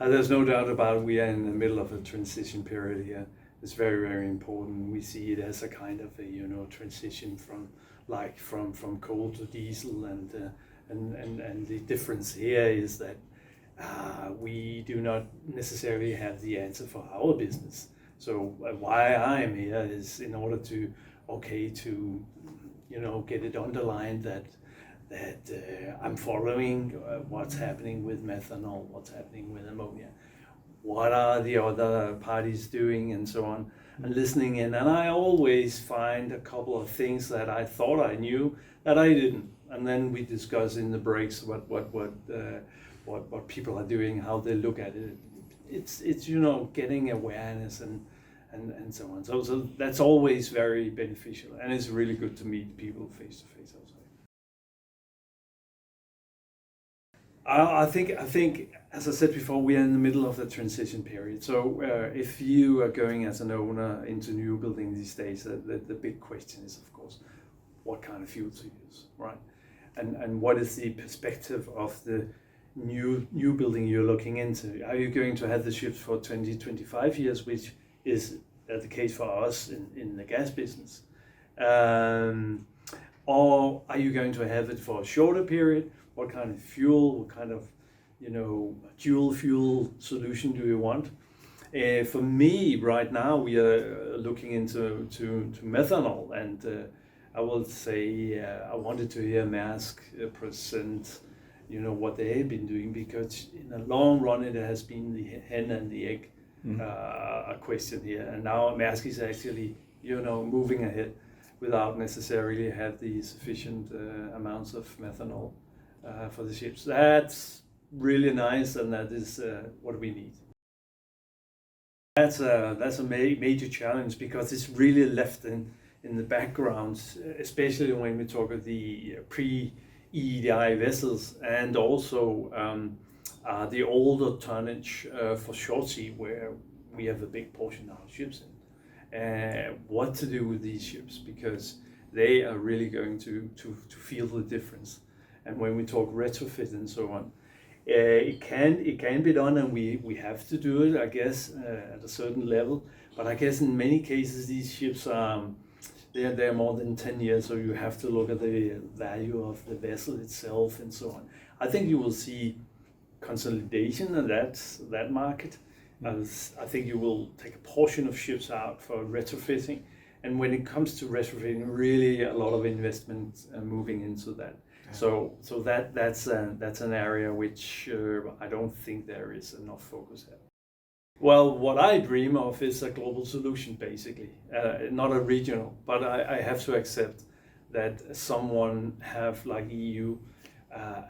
There's no doubt about it. We are in the middle of a transition period here. It's very, very important. We see it as a kind of a transition from coal to diesel, and the difference here is that we do not necessarily have the answer for our business. So why I'm here is in order to get it underlined that I'm following what's happening with methanol, what's happening with ammonia, what are the other parties doing, and so on, and listening in. And I always find a couple of things that I thought I knew that I didn't, and then we discuss in the breaks what people are doing, how they look at it. It's getting awareness and so on. So that's always very beneficial, and it's really good to meet people face to face also. I think, as I said before, we are in the middle of the transition period. So if you are going as an owner into new building these days, the big question is, of course, what kind of fuel to use, right? And what is the perspective of the new building you're looking into? Are you going to have the ships for 20, 25 years, which is the case for us in the gas business? Or are you going to have it for a shorter period? What kind of fuel, what kind of dual fuel solution do you want? For me, right now, we are looking into methanol, and I will say I wanted to hear Maersk present what they have been doing, because in the long run it has been the hen and the egg a question here, and now Maersk is actually moving ahead without necessarily have the sufficient amounts of methanol for the ships. That's really nice, and that is what we need. That's a major challenge, because it's really left in the background, especially when we talk of the pre-EEDI vessels, and also the older tonnage for short sea, where we have a big portion of our ships in. What to do with these ships, because they are really going to feel the difference. And when we talk retrofit and so on, it can be done, and we have to do it, I guess, at a certain level. But I guess in many cases these ships they're more than 10 years, so you have to look at the value of the vessel itself and so on. I think you will see consolidation in that market. I think you will take a portion of ships out for retrofitting, and when it comes to retrofitting, really a lot of investment moving into that. So that's an area which I don't think there is enough focus at. Well, what I dream of is a global solution, basically, not a regional. But I have to accept that someone like EU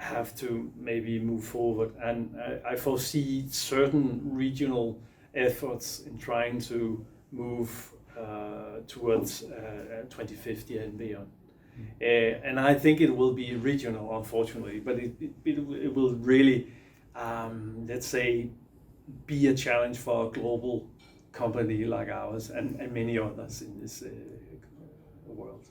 have to maybe move forward, and I foresee certain regional efforts in trying to move towards 2050 and beyond. And I think it will be regional, unfortunately, but it will really, let's say, be a challenge for a global company like ours and many others in this world.